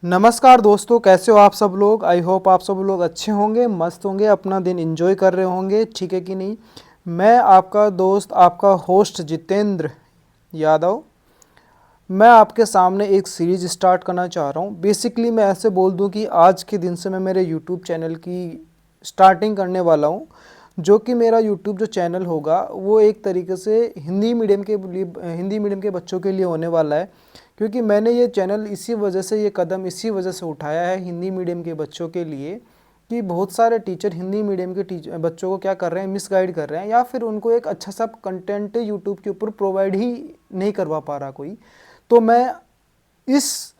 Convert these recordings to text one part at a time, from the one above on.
नमस्कार दोस्तों, कैसे हो आप सब लोग। आई होप आप सब लोग अच्छे होंगे, मस्त होंगे, अपना दिन एंजॉय कर रहे होंगे, ठीक है कि नहीं। मैं आपका दोस्त, आपका होस्ट जितेंद्र यादव, मैं आपके सामने एक सीरीज स्टार्ट करना चाह रहा हूँ। बेसिकली मैं ऐसे बोल दूँ कि आज के दिन से मैं मेरे यूट्यूब चैनल की स्टार्टिंग करने वाला हूँ, जो कि मेरा यूट्यूब जो चैनल होगा वो एक तरीके से हिंदी मीडियम के बच्चों के लिए होने वाला है। क्योंकि मैंने ये चैनल ये कदम इसी वजह से उठाया है हिंदी मीडियम के बच्चों के लिए, कि बहुत सारे टीचर हिंदी मीडियम के बच्चों को क्या कर रहे हैं, मिसगाइड कर रहे हैं, या फिर उनको एक अच्छा सा कंटेंट यूट्यूब के ऊपर प्रोवाइड ही नहीं करवा पा रहा कोई। तो मैं इस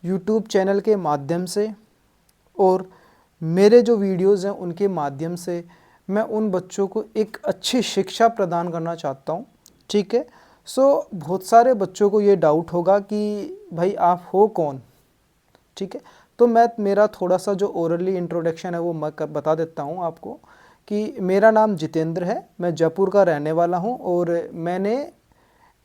यूट्यूब चैनल के माध्यम से और मेरे जो वीडियोज़ हैं उनके माध्यम से मैं उन बच्चों को एक अच्छी शिक्षा प्रदान करना चाहता हूँ, ठीक है। बहुत सारे बच्चों को ये डाउट होगा कि भाई आप हो कौन, ठीक है। तो मैं मेरा थोड़ा सा जो ओरली इंट्रोडक्शन है वो मैं बता देता हूँ आपको, कि मेरा नाम जितेंद्र है, मैं जयपुर का रहने वाला हूँ, और मैंने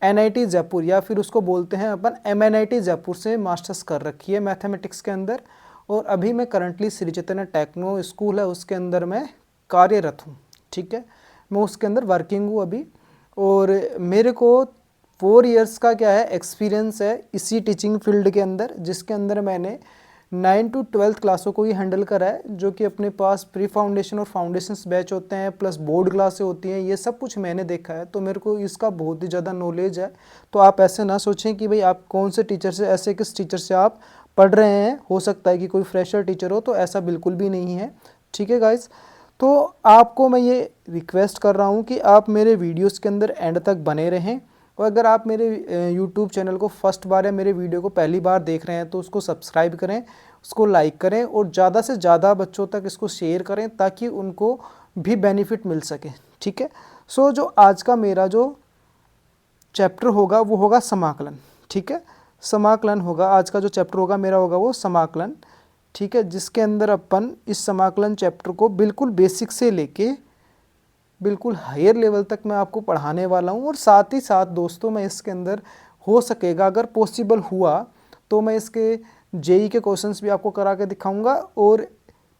एनआईटी जयपुर, या फिर उसको बोलते हैं अपन एमएनआईटी जयपुर से मास्टर्स कर रखी है मैथमेटिक्स के अंदर। और अभी मैं currently Shri Chaitanya techno school है उसके अंदर मैं कार्यरत हूँ, ठीक है। मैं उसके अंदर वर्किंग हूँ अभी, और मेरे को 4 इयर्स का क्या है एक्सपीरियंस है इसी टीचिंग फील्ड के अंदर, जिसके अंदर मैंने 9 to 12 क्लासों को ही हैंडल करा है, जो कि अपने पास प्री फाउंडेशन और फाउंडेशंस बैच होते हैं, प्लस बोर्ड क्लासें होती हैं, ये सब कुछ मैंने देखा है। तो मेरे को इसका बहुत ही ज़्यादा नॉलेज है। तो आप ऐसे ना सोचें कि भाई आप कौन से टीचर से, ऐसे किस टीचर से आप पढ़ रहे हैं, हो सकता है कि कोई फ्रेशर टीचर हो, तो ऐसा बिल्कुल भी नहीं है, ठीक है गाइज। तो आपको मैं ये रिक्वेस्ट कर रहा हूँ कि आप मेरे वीडियोज़ के अंदर एंड तक बने रहें, और अगर आप मेरे यूट्यूब चैनल को फर्स्ट बार या मेरे वीडियो को पहली बार देख रहे हैं तो उसको सब्सक्राइब करें, उसको लाइक करें, और ज़्यादा से ज़्यादा बच्चों तक इसको शेयर करें ताकि उनको भी बेनिफिट मिल सके, ठीक है। जो आज का मेरा जो चैप्टर होगा वो होगा समाकलन, ठीक है। समाकलन होगा आज का जो चैप्टर होगा मेरा, होगा वो समाकलन, ठीक है। जिसके अंदर अपन इस समाकलन चैप्टर को बिल्कुल बेसिक से लेके बिल्कुल हायर लेवल तक मैं आपको पढ़ाने वाला हूँ। और साथ ही साथ दोस्तों, मैं इसके अंदर हो सकेगा अगर पॉसिबल हुआ तो मैं इसके जेई के क्वेश्चंस भी आपको करा के दिखाऊंगा, और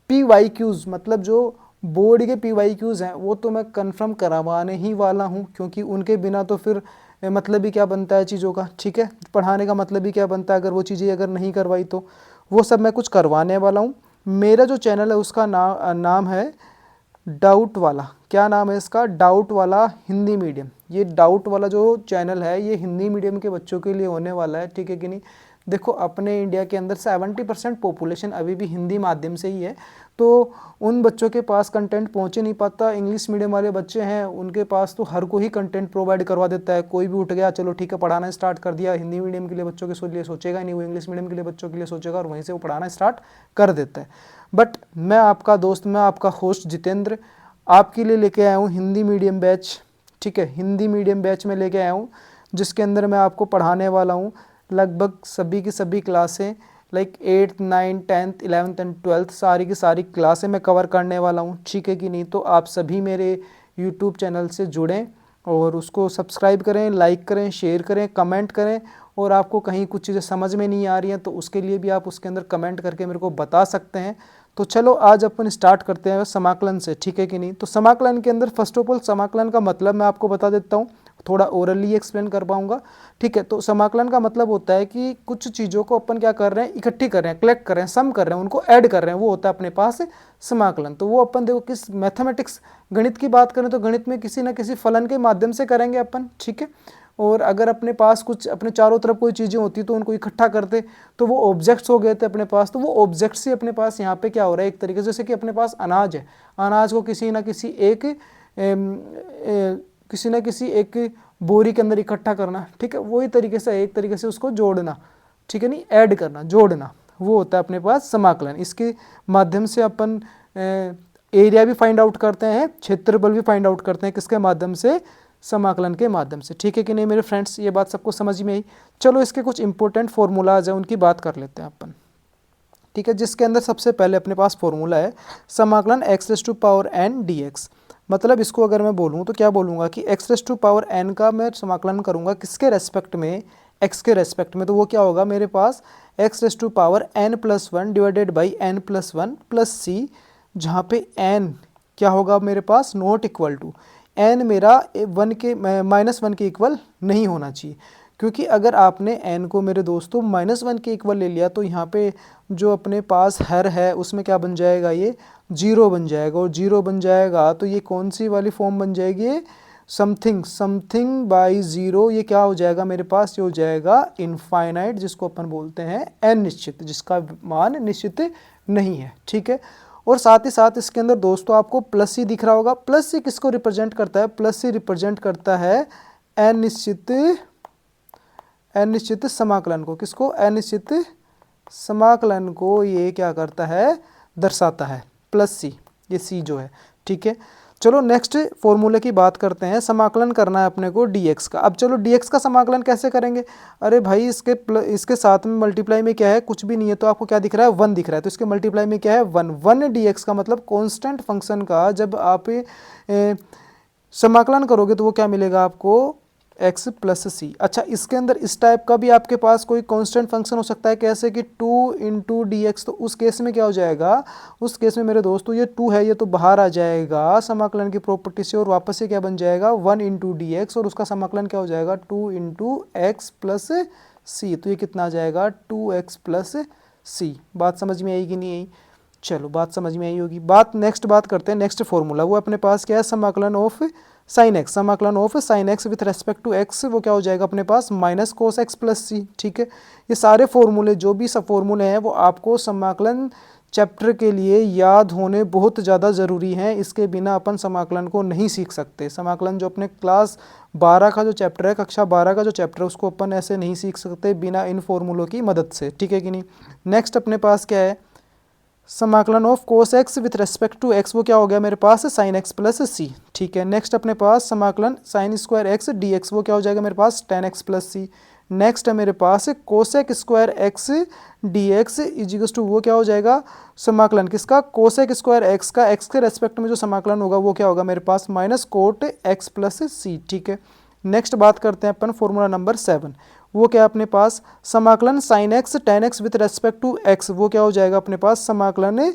PYQs मतलब जो बोर्ड के PYQs हैं वो तो मैं कंफर्म करवाने ही वाला हूँ, क्योंकि उनके बिना तो फिर मतलब ही क्या बनता है चीज़ों का, ठीक है। पढ़ाने का मतलब ही क्या बनता है अगर वो चीज़ें अगर नहीं करवाई, तो वो सब मैं कुछ करवाने वाला हूँ। मेरा जो चैनल है उसका नाम है डाउट वाला। क्या नाम है इसका? डाउट वाला हिंदी मीडियम। ये डाउट वाला जो चैनल है ये हिंदी मीडियम के बच्चों के लिए होने वाला है, ठीक है कि नहीं। देखो, अपने इंडिया के अंदर 70% पॉपुलेशन अभी भी हिंदी माध्यम से ही है, तो उन बच्चों के पास कंटेंट पहुंच ही नहीं पाता। इंग्लिश मीडियम वाले बच्चे हैं उनके पास तो हर कोई ही कंटेंट प्रोवाइड करवा देता है। कोई भी उठ गया, चलो ठीक है पढ़ाना स्टार्ट कर दिया, हिंदी मीडियम के लिए बच्चों के लिए सोचेगा ही नहीं, वो इंग्लिश मीडियम के लिए बच्चों के लिए सोचेगा, और वहीं से वो पढ़ाना स्टार्ट कर देता है। बट मैं आपका दोस्त, मैं आपका होस्ट जितेंद्र आपके लिए लेके आया हूँ हिंदी मीडियम बैच, ठीक है। हिंदी मीडियम बैच में लेके आया हूँ, जिसके अंदर मैं आपको पढ़ाने वाला हूँ लगभग सभी की सभी क्लासें, like 8th 9th 10th 11th and 12th सारी की सारी क्लासें मैं कवर करने वाला हूँ, ठीक है कि नहीं। तो आप सभी मेरे यूट्यूब चैनल से जुड़ें और उसको सब्सक्राइब करें, लाइक करें, शेयर करें, कमेंट करें। और आपको कहीं कुछ चीज़ें समझ में नहीं आ रही हैं तो उसके लिए भी आप उसके अंदर कमेंट करके मेरे को बता सकते हैं। तो चलो आज अपन स्टार्ट करते हैं समाकलन से, ठीक है कि नहीं। तो समाकलन के अंदर फर्स्ट ऑफ ऑल समाकलन का मतलब मैं आपको बता देता हूँ, थोड़ा ओरली एक्सप्लेन कर पाऊंगा, ठीक है। तो समाकलन का मतलब होता है कि कुछ चीज़ों को अपन क्या कर रहे हैं, इकट्ठी कर रहे हैं, कलेक्ट कर रहे हैं, सम कर रहे हैं, उनको ऐड कर रहे हैं, वो होता है अपने पास समाकलन। तो वो अपन देखो किस मैथमेटिक्स, गणित की बात करें तो गणित में किसी न किसी फलन के माध्यम से करेंगे अपन, ठीक है। और अगर अपने पास कुछ अपने चारों तरफ कोई चीज़ें होती तो उनको इकट्ठा करते तो वो ऑब्जेक्ट्स हो गए थे अपने पास। तो वो ऑब्जेक्ट्स ही अपने पास यहाँ पे क्या हो रहा है, एक तरीके से जैसे कि अपने पास अनाज है, अनाज को किसी न किसी एक बोरी के अंदर इकट्ठा करना, ठीक है। वही तरीके से एक तरीके से उसको जोड़ना, ठीक है, नहीं ऐड करना, जोड़ना, वो होता है अपने पास समाकलन। इसके माध्यम से अपन एरिया भी फाइंड आउट करते हैं, क्षेत्रफल भी फाइंड आउट करते हैं, किसके माध्यम से, समाकलन के माध्यम से, ठीक है कि नहीं मेरे फ्रेंड्स। ये बात सबको समझ में आई। चलो इसके कुछ इंपॉर्टेंट फॉर्मूलाज हैं उनकी बात कर लेते हैं अपन, ठीक है। जिसके अंदर सबसे पहले अपने पास फॉर्मूला है समाकलन x⁻n dx। मतलब इसको अगर मैं बोलूँ तो क्या बोलूँगा कि x⁻n का मैं समाकलन करूँगा किसके रेस्पेक्ट में, एक्स के रेस्पेक्ट में, तो वो क्या होगा मेरे पास x raise to power n plus one divided by n plus one plus c, जहाँ पे एन क्या होगा मेरे पास नॉट इक्वल टू, एन मेरा वन के माइनस वन के इक्वल नहीं होना चाहिए, क्योंकि अगर आपने एन को मेरे दोस्तों माइनस वन के इक्वल ले लिया तो यहाँ पे जो अपने पास हर है उसमें क्या बन जाएगा, ये जीरो बन जाएगा, और जीरो बन जाएगा तो ये कौन सी वाली फॉर्म बन जाएगी, समथिंग समथिंग बाई ज़ीरो, ये क्या हो जाएगा मेरे पास, ये हो जाएगा इनफाइनाइट, जिसको अपन बोलते हैं अनिश्चित, जिसका मान निश्चित नहीं है। ठीक है, और साथ ही साथ इसके अंदर दोस्तों आपको प्लस सी दिख रहा होगा। प्लस सी किसको रिप्रेजेंट करता है, प्लस सी रिप्रेजेंट करता है अनिश्चित, अनिश्चित समाकलन को, किसको, अनिश्चित समाकलन को ये क्या करता है, दर्शाता है, प्लस सी, ये सी जो है। ठीक है, चलो नेक्स्ट फॉर्मूले की बात करते हैं। समाकलन करना है अपने को dx का। अब चलो dx का समाकलन कैसे करेंगे, अरे भाई इसके साथ में मल्टीप्लाई में क्या है, कुछ भी नहीं है, तो आपको क्या दिख रहा है, वन दिख रहा है, तो इसके मल्टीप्लाई में क्या है, वन। वन dx का मतलब कांस्टेंट फंक्शन का जब आप समाकलन करोगे तो वो क्या मिलेगा आपको, x प्लस सी। अच्छा, इसके अंदर इस टाइप का भी आपके पास कोई कांस्टेंट फंक्शन हो सकता है, कैसे कि 2 इंटू डी एक्स, तो उस केस में क्या हो जाएगा, उस केस में मेरे दोस्तों ये 2 है, ये तो बाहर आ जाएगा समाकलन की प्रॉपर्टी से, और वापस से क्या बन जाएगा 1 इंटू डी एक्स, और उसका समाकलन क्या हो जाएगा 2 इंटू एक्स प्लस सी, तो ये कितना आ जाएगा 2x प्लस सी। बात समझ में आई कि नहीं आई, चलो बात समझ में आई होगी। नेक्स्ट बात करते हैं, नेक्स्ट फॉर्मूला, वो अपने पास क्या है, समाकलन ऑफ साइन एक्स, समाकलन of sine X with respect to x, वो क्या हो जाएगा अपने पास माइनस कोस एक्स प्लस सी। ठीक है, ये सारे फॉर्मूले जो भी सब फॉर्मूले हैं वो आपको समाकलन चैप्टर के लिए याद होने बहुत ज़्यादा ज़रूरी हैं, इसके बिना अपन समाकलन को नहीं सीख सकते। समाकलन जो अपने क्लास 12 का जो चैप्टर है, कक्षा 12 का जो चैप्टर है, उसको अपन ऐसे नहीं सीख सकते बिना इन फॉर्मूलों की मदद से। ठीक है कि नहीं। नेक्स्ट अपने पास क्या है, समाकलन of cos x with respect to x, वो क्या हो गया मेरे पास साइन एक्स प्लस सी। ठीक है, नेक्स्ट अपने पास समाकलन sine square x d x, वो क्या हो जाएगा मेरे पास tan x plus c. Next है मेरे पास cosec square x d x equals to, वो क्या हो जाएगा समाकलन किसका, कोसेक स्क्वायर एक्स का, एक्स के रेस्पेक्ट में जो समाकलन होगा वो क्या होगा मेरे पास माइनस कोट एक्स प्लस सी। ठीक है, नेक्स्ट बात करते हैं अपन फॉर्मूला नंबर 7, वो क्या अपने पास समाकलन sine X tan X with respect to x, वो क्या हो जाएगा अपने पास समाकलन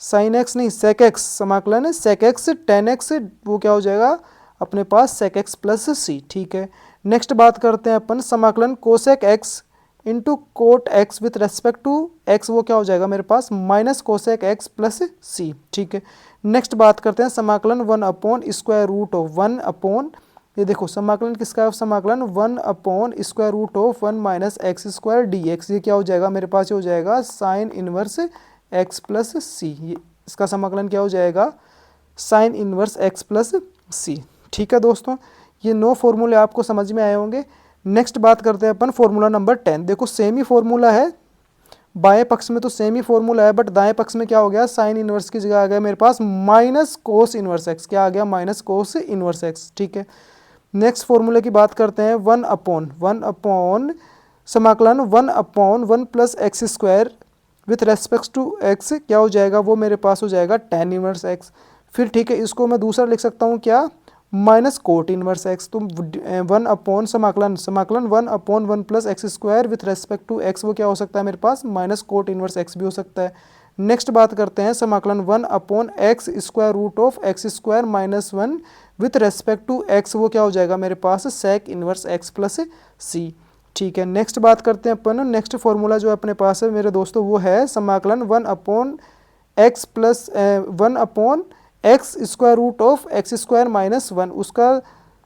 साइन एक्स नहीं सेक एक्स, समाकलन सेक एक्स टेन एक्स, वो क्या हो जाएगा अपने पास सेक एक्स प्लस सी। ठीक है, नेक्स्ट बात करते हैं अपन समाकलन cosec X into cot X with respect to x, वो क्या हो जाएगा मेरे पास माइनस कोसेक एक्स प्लस सी। ठीक है, नेक्स्ट बात करते हैं समाकलन 1 upon square root of 1 upon, ये देखो समाकलन किसका है, समाकलन 1 upon square root of 1 minus X square D X, ये क्या हो जाएगा मेरे पास, ये हो जाएगा sine inverse x plus C, इसका समाकलन क्या हो जाएगा साइन इनवर्स एक्स प्लस सी। ठीक है दोस्तों, ये 9 फॉर्मूले आपको समझ में आए होंगे। नेक्स्ट बात करते हैं अपन फॉर्मूला नंबर 10। देखो सेम ही फॉर्मूला है, बाएं पक्ष में तो सेम ही फॉर्मूला है, बट दाएं पक्ष में क्या हो गया, साइन इनवर्स की जगह आ गया मेरे पास माइनस कोस इनवर्स एक्स, क्या आ गया माइनस कोस इनवर्स एक्स। ठीक है, नेक्स्ट फॉर्मूले की बात करते हैं 1 अपॉन समाकलन 1 upon 1 plus X square with respect to X, क्या हो जाएगा वो मेरे पास हो जाएगा टेन इनवर्स एक्स। फिर ठीक है, इसको मैं दूसरा लिख सकता हूँ क्या, माइनस कोट इनवर्स एक्स। तो 1 अपॉन समाकलन 1 upon 1 plus X square with respect to x, वो क्या हो सकता है मेरे पास माइनस कोट इनवर्स एक्स भी हो सकता है। नेक्स्ट बात करते हैं समाकलन 1 upon X square root of X square minus 1 with respect to x, वो क्या हो जाएगा मेरे पास सेक इनवर्स एक्स प्लस सी। ठीक है, नेक्स्ट बात करते हैं अपन, नेक्स्ट फॉर्मूला जो अपने पास है मेरे दोस्तों वो है समाकलन 1 upon X plus 1 upon X square root of X square minus 1, उसका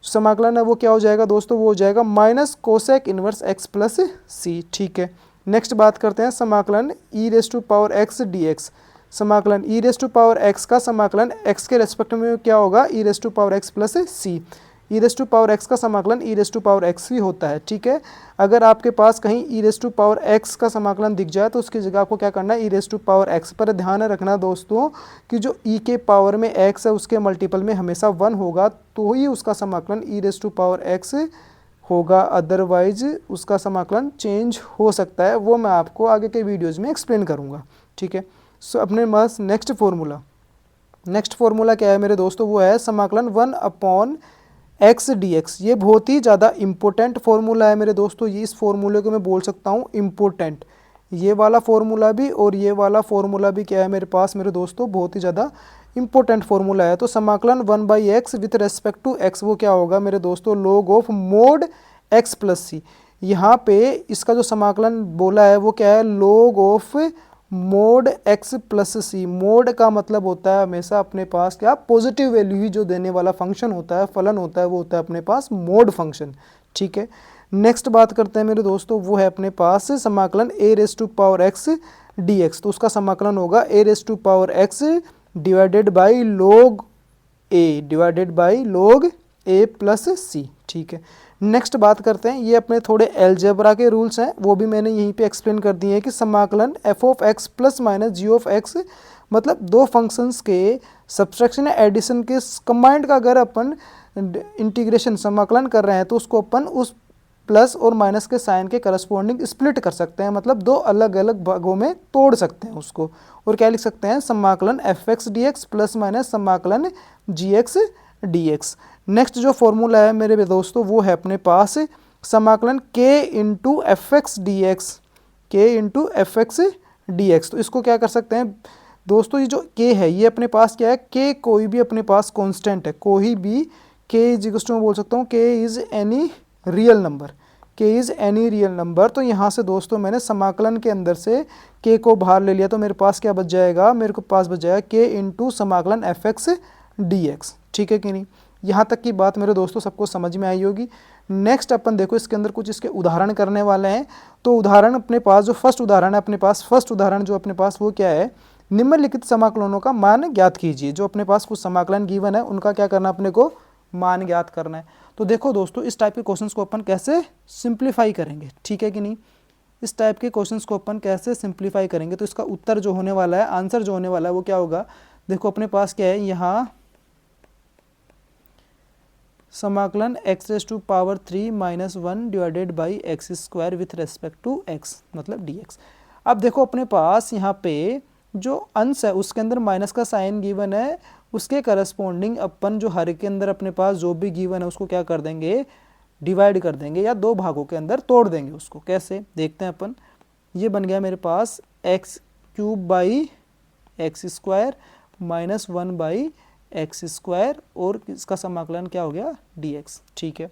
समाकलन है वो क्या हो जाएगा दोस्तों, वो हो जाएगा minus cosec inverse x plus सी। ठीक है, नेक्स्ट बात करते हैं समाकलन e raise to power x d x, समाकलन e raise to power x का समाकलन एक्स के रेस्पेक्ट में क्या होगा e raise to power x plus c. E raise to power x का समाकलन e raise to power x ही होता है। ठीक है, अगर आपके पास कहीं e raise to power x का समाकलन दिख जाए तो उसकी जगह आपको क्या करना है ई रेस टू पावर एक्स, पर ध्यान रखना दोस्तों कि जो ई के पावर में एक्स है उसके मल्टीपल में हमेशा 1 होगा तो ही उसका समाकलन e raise to power x होगा, अदरवाइज उसका समाकलन चेंज हो सकता है, वो मैं आपको आगे के वीडियोज़ में एक्सप्लेन करूँगा। ठीक है, सो अपने पास नेक्स्ट फॉर्मूला क्या है मेरे दोस्तों, वो है समाकलन 1 अपॉन एक्स डी एक्स, ये बहुत ही ज़्यादा इम्पोर्टेंट फॉर्मूला है मेरे दोस्तों। ये इस फॉर्मूले को मैं बोल सकता हूँ इम्पोर्टेंट। ये वाला फॉर्मूला भी और ये वाला फॉर्मूला भी क्या है मेरे पास मेरे दोस्तों, बहुत ही ज़्यादा इंपॉर्टेंट फॉर्मूला है। तो समाकलन 1/x with respect to x वो क्या होगा मेरे दोस्तों, log of mod x plus c. यहाँ पे इसका जो समाकलन बोला है वो क्या है, log of mod x plus C. Mod का मतलब होता है हमेशा अपने पास क्या, पॉजिटिव वैल्यू ही जो देने वाला फंक्शन होता है, फलन होता है, वो होता है अपने पास मोड फंक्शन। ठीक है, नेक्स्ट बात करते हैं मेरे दोस्तों, वो है अपने पास समाकलन a raise to power x dx। तो उसका समाकलन होगा a raise to power x divided by log a plus सी। ठीक है, नेक्स्ट बात करते हैं, ये अपने थोड़े एलजेब्रा के रूल्स हैं, वो भी मैंने यहीं पे एक्सप्लेन कर दिए हैं कि समाकलन f of x plus minus g of x, मतलब दो फंक्शंस के सब्सट्रैक्शन या एडिशन के कंबाइंड का अगर अपन इंटीग्रेशन समाकलन कर रहे हैं तो उसको अपन उस प्लस और माइनस के साइन के करस्पॉन्डिंग स्प्लिट कर सकते हैं, मतलब दो अलग अलग भागों में तोड़ सकते हैं उसको, और क्या लिख सकते हैं, समाकलन f x d x plus minus समाकलन g x d x. Next जो फॉर्मूला है मेरे दोस्तों वो है अपने पास समाकलन k into f x d x, k into f x d x. तो इसको क्या कर सकते हैं दोस्तों, ये जो के है ये अपने पास क्या है, के कोई भी अपने पास कांस्टेंट है, कोई भी के इज इक्वल टू, मैं बोल सकता हूँ के इज एनी रियल नंबर, के इज़ एनी रियल नंबर। तो यहाँ से दोस्तों मैंने समाकलन के अंदर से के को बाहर ले लिया, तो मेरे पास क्या बच जाएगा, मेरे को पास बच जाएगा के इंटू समाकलन एफ एक्स डी एक्स। ठीक है कि नहीं, यहाँ तक की बात मेरे दोस्तों सबको समझ में आई होगी। नेक्स्ट अपन देखो इसके अंदर कुछ इसके उदाहरण करने वाले हैं। तो उदाहरण अपने पास जो फर्स्ट उदाहरण है अपने पास, फर्स्ट उदाहरण जो अपने पास वो क्या है, निम्नलिखित समाकलनों का मान ज्ञात कीजिए। जो अपने पास कुछ समाकलन गिवन है उनका क्या करना, अपने को मान ज्ञात करना है। तो देखो दोस्तों इस टाइप के क्वेश्चंस को अपन कैसे सिंप्लीफाई करेंगे, ठीक है कि नहीं, इस टाइप के क्वेश्चंस को अपन कैसे सिंप्लीफाई करेंगे। तो इसका उत्तर जो होने वाला है, आंसर जो होने वाला है वो क्या होगा, देखो अपने पास क्या है, यहाँ समाकलन x raise to power 3 minus 1 divided by x square with respect to x, मतलब dx। अब देखो अपने पास यहाँ पे जो अंश है उसके अंदर माइनस का साइन गिवन है, उसके करस्पॉन्डिंग अपन जो हर के अंदर अपने पास जो भी गिवन है उसको क्या कर देंगे, डिवाइड कर देंगे या दो भागों के अंदर तोड़ देंगे उसको। कैसे देखते हैं अपन, ये बन गया मेरे पास x cube by x square minus 1 by x square, और इसका समाकलन क्या हो गया dx। ठीक है,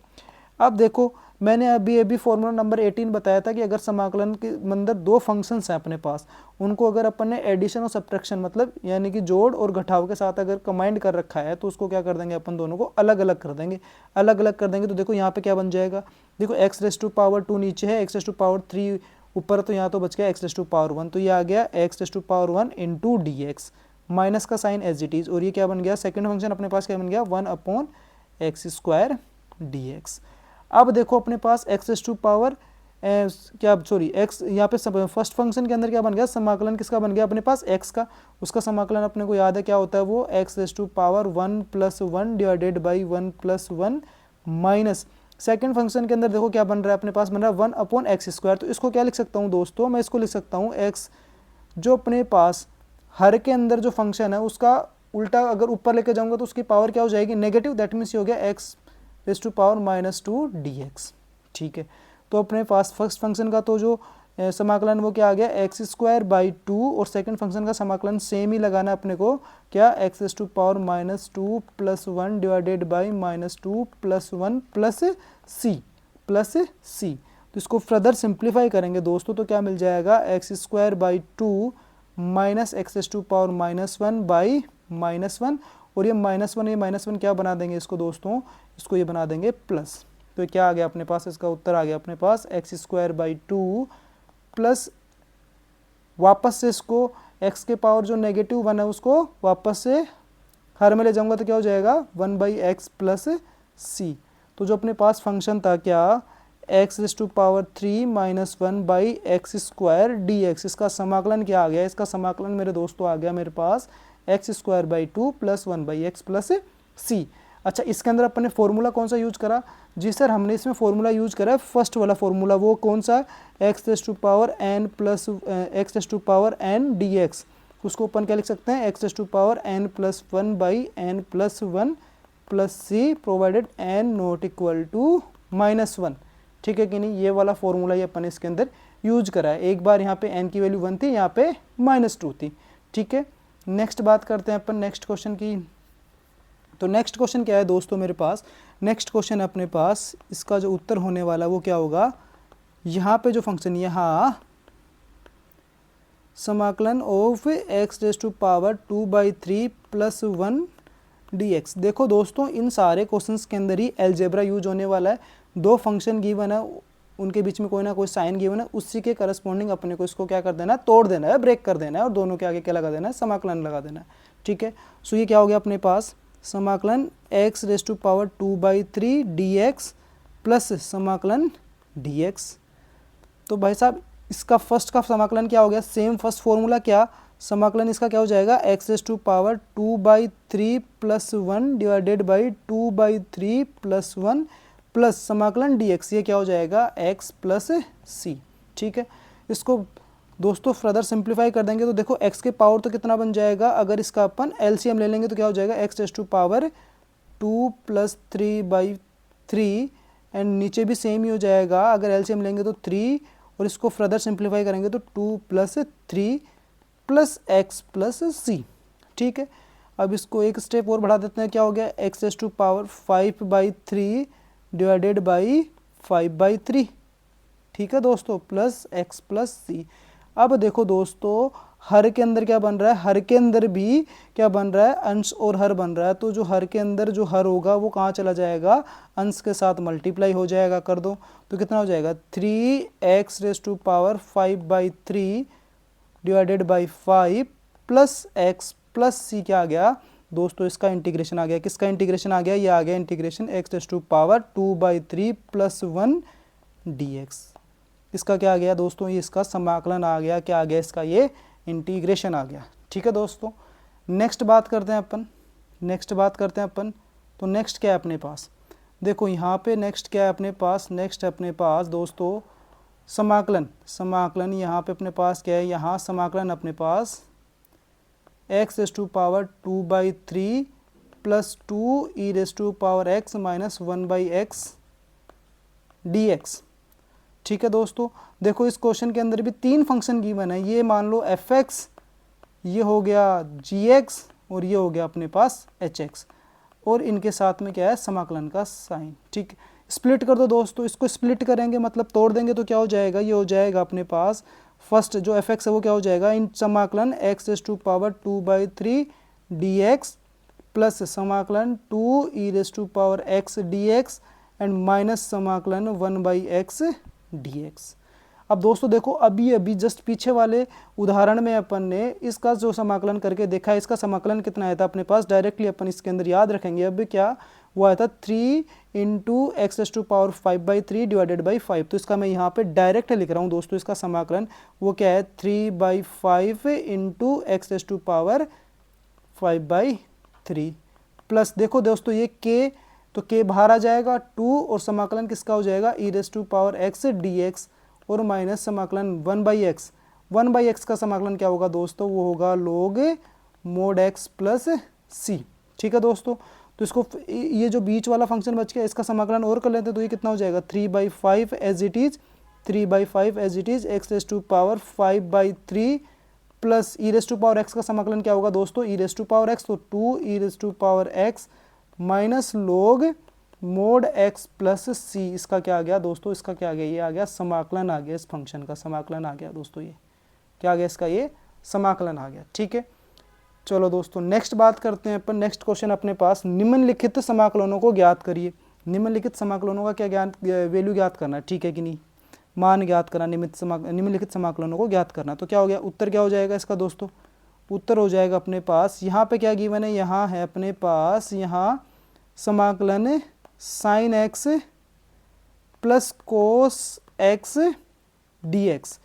अब देखो मैंने अभी फॉर्मूला नंबर 18 बताया था कि अगर समाकलन के अंदर दो फंक्शंस हैं अपने पास, उनको अगर अपन ने एडिशन और सब्ट्रैक्शन मतलब यानी कि जोड़ और घटाव के साथ अगर कंबाइंड कर रखा है तो उसको क्या कर देंगे, अपन दोनों को अलग अलग कर देंगे। अलग अलग कर देंगे तो देखो यहाँ पे क्या बन जाएगा, देखो एक्स रेज टू पावर 2 नीचे है, एक्स रेज टू पावर 3 ऊपर, तो यहाँ तो बच गया एक्स रेज टू पावर 1, तो ये आ गया X raise to power 1 into D x, minus का साइन एज इट इज, और ये क्या बन गया, सेकंड फंक्शन अपने पास क्या बन गया, 1 upon X square D x. अब देखो अपने पास एक्स रेज टू पावर क्या सॉरी एक्स, यहाँ पे फर्स्ट फंक्शन के अंदर क्या बन गया, समाकलन किसका बन गया अपने पास, एक्स का, उसका समाकलन अपने को याद है क्या होता है वो, X raise to power 1 plus 1 divided by 1 plus 1 minus second function के अंदर देखो क्या बन रहा है अपने पास, बन रहा है 1 अपॉन एक्स स्क्वायर। तो इसको क्या लिख सकता हूँ दोस्तों, मैं इसको लिख सकता हूँ एक्स जो अपने पास हर के अंदर जो फंक्शन है उसका उल्टा अगर ऊपर लेके जाऊंगा तो उसकी पावर क्या हो जाएगी, नेगेटिव, दैट मीन्स ये हो गया X raise to power -2 dx। ठीक है, तो अपने पास फर्स्ट फंक्शन का तो जो समाकलन वो क्या आ गया, एक्स स्क्वायर बाई 2, और सेकंड फंक्शन का समाकलन सेम ही लगाना है अपने को, क्या x raise to power -2 plus 1 divided by -2 plus 1 plus c. तो इसको फर्दर सिंप्लीफाई करेंगे दोस्तों तो क्या मिल जाएगा, X square by 2 minus X raise to power -1 by -1, और ये -1 क्या बना देंगे इसको दोस्तों, इसको ये बना देंगे प्लस। तो क्या आ गया अपने पास, इसका उत्तर आ गया अपने पास एक्स स्क्वायर बाई 2 प्लस, वापस से इसको x के पावर जो -1 है उसको वापस से हर में ले जाऊंगा तो क्या हो जाएगा 1 बाई एक्स प्लस सी। तो जो अपने पास फंक्शन था क्या, x raise to power 3 minus 1 by x square D X, इसका समाकलन क्या आ गया, इसका समाकलन मेरे दोस्तों आ गया मेरे पास x square by 2 plus 1 by x plus c. अच्छा, इसके अंदर अपन ने फॉर्मूला कौन सा यूज करा, जी सर हमने इसमें फॉर्मूला यूज करा है फर्स्ट वाला फॉर्मूला, वो कौन सा, X raise to power n plus X raise to power n D X, उसको अपन क्या लिख सकते हैं, X raise to power n plus 1 by n plus 1 plus C provided n not equal to -1, ठीक है कि नहीं। ये वाला फॉर्मूला ये अपन इसके अंदर यूज करा है। एक बार यहाँ पे n की वैल्यू 1 थी, यहाँ पे -2 थी, ठीक है। नेक्स्ट बात करते हैं अपन नेक्स्ट क्वेश्चन की। तो नेक्स्ट क्वेश्चन क्या है दोस्तों मेरे पास, नेक्स्ट क्वेश्चन अपने पास इसका जो उत्तर होने वाला वो क्या होगा, यहाँ पे जो फंक्शन यहाँ समाकलन of x raise to power 2/3 + 1 dx। देखो दोस्तों इन सारे क्वेश्चंस के अंदर ही अलजेब्रा यूज होने वाला है। दो फंक्शन गिवन है, उनके बीच में कोई ना कोई साइन गिवन है, उसी के करस्पॉन्डिंग अपने को इसको क्या कर देना है, तोड़ देना है, ब्रेक कर देना है, और दोनों के आगे क्या लगा देना है, समाकलन लगा देना है, ठीक है। सो ये क्या हो गया अपने पास, समाकलन x raise to power 2/3 dx plus समाकलन dx। तो भाई साहब इसका फर्स्ट का समाकलन क्या हो गया, सेम फर्स्ट फॉर्मूला, क्या समाकलन इसका क्या हो जाएगा, x raise to power 2/3 + 1 divided by 2/3 + 1 plus समाकलन dx, ये क्या हो जाएगा x प्लस सी, ठीक है। इसको दोस्तों फर्दर सिंप्लीफाई कर देंगे तो देखो x के पावर तो कितना बन जाएगा, अगर इसका अपन एलसीएम ले लेंगे तो क्या हो जाएगा, x raise to power 2 + 3/3 and नीचे भी सेम ही हो जाएगा, अगर एलसीएम लेंगे तो 3, और इसको फर्दर सिंप्लीफाई करेंगे तो 2 + 3 + x प्लस सी, ठीक है। अब इसको एक स्टेप और बढ़ा देते हैं, क्या हो गया, x raise to power 5/3 divided by 5/3, ठीक है दोस्तों, प्लस x प्लस सी। अब देखो दोस्तों हर के अंदर क्या बन रहा है, हर के अंदर भी क्या बन रहा है, अंश और हर बन रहा है। तो जो हर के अंदर जो हर होगा वो कहाँ चला जाएगा, अंश के साथ मल्टीप्लाई हो जाएगा, कर दो तो कितना हो जाएगा, 3x raise to power 5/3 divided by 5 plus x plus c, क्या आ गया दोस्तों, इसका इंटीग्रेशन आ गया। किसका इंटीग्रेशन आ गया, ये आ गया integration x raise to power 2/3 + 1 dx। इसका क्या आ गया दोस्तों, ये इसका समाकलन आ गया, क्या आ गया इसका, ये इंटीग्रेशन आ गया, ठीक है दोस्तों। नेक्स्ट बात करते हैं अपन, नेक्स्ट बात करते हैं अपन। तो नेक्स्ट क्या है अपने पास, देखो यहाँ पे नेक्स्ट क्या है अपने पास, नेक्स्ट अपने पास दोस्तों समाकलन, समाकलन यहाँ पे अपने पास क्या है, यहाँ समाकलन अपने पास x raise to power 2/3 + 2 e raise to power x - 1/x dx, ठीक है दोस्तों। देखो इस क्वेश्चन के अंदर भी तीन फंक्शन गिवन है, ये मान लो fx, ये हो गया gx, और ये हो गया अपने पास hx, और इनके साथ में क्या है, समाकलन का साइन, ठीक। स्प्लिट कर दो दोस्तों, इसको स्प्लिट करेंगे मतलब तोड़ देंगे तो क्या हो जाएगा, ये हो जाएगा अपने पास फर्स्ट जो fx है वो क्या हो जाएगा, इन समाकलन x raise to power 2/3 dx plus समाकलन 2 e raise to power x dx and minus समाकलन 1/x dx। अब दोस्तों देखो अभी अभी जस्ट पीछे वाले उदाहरण में अपन ने इसका जो समाकलन करके देखा है, इसका समाकलन कितना आया था अपने पास, डायरेक्टली अपन इसके अंदर याद रखेंगे। अब क्या वो आया था 3 × x raise to power 5/3 divided by 5। तो इसका मैं यहाँ पे डायरेक्ट लिख रहा हूँ दोस्तों, इसका समाकलन वो क्या है, 3/5 × x raise to power 5/3 plus देखो दोस्तों ये k, तो k बाहर आ जाएगा 2, और समाकलन किसका हो जाएगा, e raise to power x dx, और माइनस समाकलन 1/x, 1/x का समाकलन क्या होगा दोस्तों, वो होगा log mod x plus c, ठीक है दोस्तों। तो इसको ये जो बीच वाला फंक्शन बच गया इसका समाकलन और कर लेते हैं, तो ये कितना हो जाएगा, 3/5 as it is, 3/5 as it is, x raise to power 5/3 plus e raise to power x का समाकलन क्या होगा दोस्तों, e raise to power x, तो 2 e raise to power x minus log mod x plus c। इसका क्या आ गया दोस्तों, इसका क्या आ गया, ये आ गया समाकलन आ गया, इस फंक्शन का समाकलन आ गया दोस्तों, ये क्या आ गया, इसका ये समाकलन आ गया, ठीक है। चलो दोस्तों नेक्स्ट बात करते हैं अपन, नेक्स्ट क्वेश्चन अपने पास, निम्नलिखित समाकलनों को ज्ञात करिए। निम्नलिखित समाकलनों का क्या ज्ञान वैल्यू ज्ञात करना है, ठीक है कि नहीं, मान ज्ञात करना, निम्नलिखित समाकलनों को ज्ञात करना। तो क्या हो गया, उत्तर क्या हो जाएगा इसका दोस्तों, उत्तर हो जाएगा अपने पास, यहाँ पे क्या गिवन है, यहाँ है अपने पास, यहाँ समाकलन sine x plus cos x dx।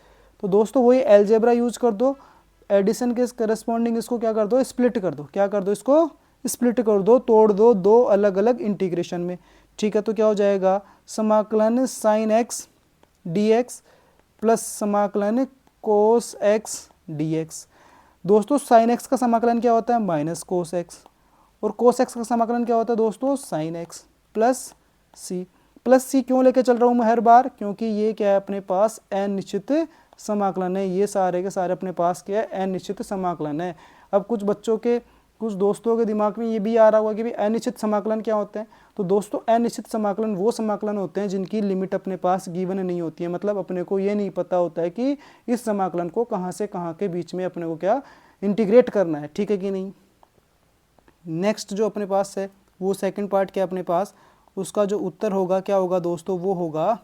तो दोस्तों वही अलजेब्रा यूज कर दो, एडिशन के करस्पॉन्डिंग इसको क्या कर दो, स्प्लिट कर दो, क्या कर दो, इसको स्प्लिट कर दो, तोड़ दो दो अलग अलग इंटीग्रेशन में, ठीक है। तो क्या हो जाएगा, समाकलन साइन x dx प्लस समाकलन कोस x dx। दोस्तों साइन x का समाकलन क्या होता है, माइनस कोस x, और कोस एक्स का समाकलन क्या होता है दोस्तों, साइन एक्स प्लस सी। प्लस सी क्यों लेके चल रहा हूँ मैं हर बार, क्योंकि ये क्या है अपने पास अनिश्चित समाकलन है, ये सारे के सारे अपने पास क्या है अनिश्चित समाकलन है। अब कुछ बच्चों के कुछ दोस्तों के दिमाग में ये भी आ रहा होगा कि भाई अनिश्चित समाकलन क्या होते हैं। तो दोस्तों अनिश्चित समाकलन वो समाकलन होते हैं जिनकी लिमिट अपने पास गिवन नहीं होती है, मतलब अपने को ये नहीं पता होता है कि इस समाकलन को कहाँ से कहाँ के बीच में अपने को क्या इंटीग्रेट करना है, ठीक है कि नहीं। नेक्स्ट जो अपने पास है वो सेकंड पार्ट क्या अपने पास, उसका जो उत्तर होगा क्या होगा दोस्तों, वो होगा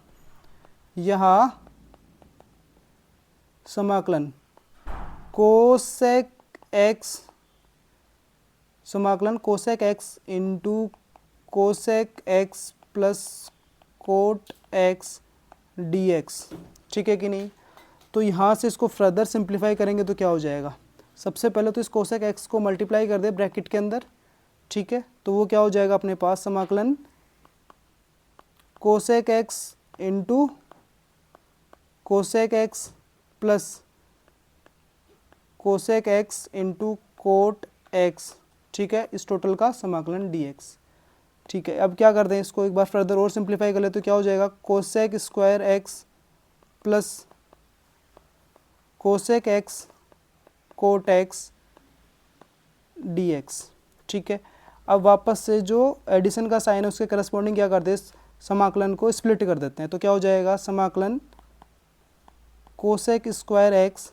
यहाँ समाकलन कोसेक एक्स, समाकलन cosec X into cosec X plus coat x d x, ठीक है कि नहीं। तो यहाँ से इसको फर्दर सिंप्लीफाई करेंगे तो क्या हो जाएगा, सबसे पहले तो इस कोसेक एक्स को मल्टीप्लाई कर दे ब्रैकेट के अंदर, ठीक है। तो वो क्या हो जाएगा अपने पास समाकलन cosec X into cosec X plus cosec X into cot x, ठीक है, इस टोटल का समाकलन डी एक्स, ठीक है। अब क्या कर दें इसको एक बार फर्दर और सिंप्लीफाई कर ले तो क्या हो जाएगा cosec square x plus cosec x cot x d x, ठीक है। अब वापस से जो एडिशन का साइन है उसके करस्पॉन्डिंग क्या कर दे, समाकलन को स्प्लिट कर देते हैं। तो क्या हो जाएगा समाकलन cosec square x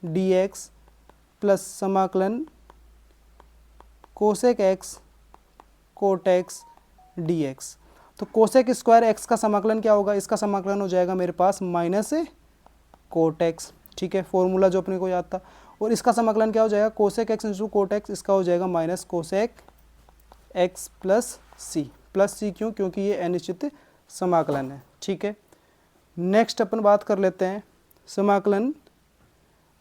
d x plus समाकलन cosec x cot x d x. तो कोसेक स्क्वायर एक्स का समाकलन क्या होगा, इसका समाकलन हो जाएगा मेरे पास माइनस कोट एक्स, ठीक है, फॉर्मूला जो अपने को याद था। और इसका समाकलन क्या हो जाएगा cosec X into cot x, इसका हो जाएगा माइनस कोसेक एक्स प्लस सी क्यों, क्योंकि ये अनिश्चित समाकलन है, ठीक है। नेक्स्ट अपन बात कर लेते हैं समाकलन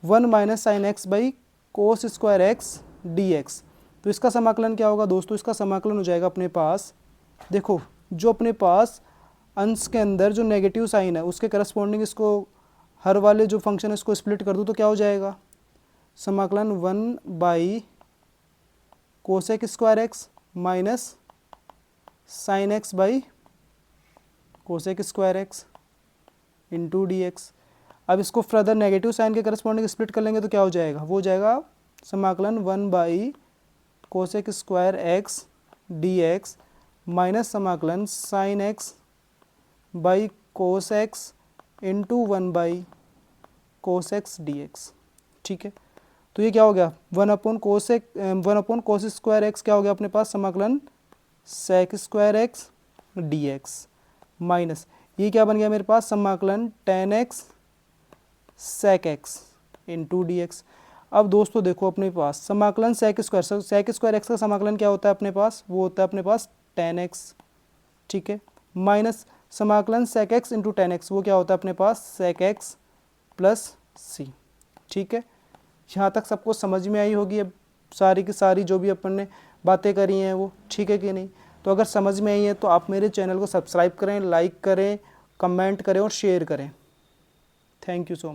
1 minus sign x by cos square x d x. तो इसका समाकलन क्या होगा दोस्तों, इसका समाकलन हो जाएगा अपने पास, देखो जो अपने पास अंश के अंदर जो नेगेटिव साइन है उसके करस्पॉन्डिंग इसको हर वाले जो फंक्शन है इसको स्प्लिट कर दूँ तो क्या हो जाएगा समाकलन 1 by cosec square x minus sign x by cosec square x into D x. अब इसको फर्दर नेगेटिव साइन के करस्पॉन्डिंग स्प्लिट कर लेंगे तो क्या हो जाएगा, वो हो जाएगा समाकलन 1 by cosec square x d x minus समाकलन sine x by cos x into 1 by cos x d x, ठीक है। तो ये क्या हो गया 1 अपॉन कोस स्क्वायर एक्स क्या हो गया अपने पास समाकलन sec square x d x minus ये क्या बन गया मेरे पास समाकलन tan x sec x into D x. अब दोस्तों देखो अपने पास समाकलन सेक स्क्वायर एक्स का समाकलन क्या होता है अपने पास, वो होता है अपने पास टेन एक्स, ठीक है, माइनस समाकलन sec x into tan x वो क्या होता है अपने पास सेक एक्स प्लस सी, ठीक है। यहाँ तक सबको समझ में आई होगी अब सारी की सारी जो भी अपन ने बातें करी हैं वो, ठीक है कि नहीं। तो अगर समझ में आई है तो आप मेरे चैनल को सब्सक्राइब करें, लाइक करें, कमेंट करें और शेयर करें। Thank you so much.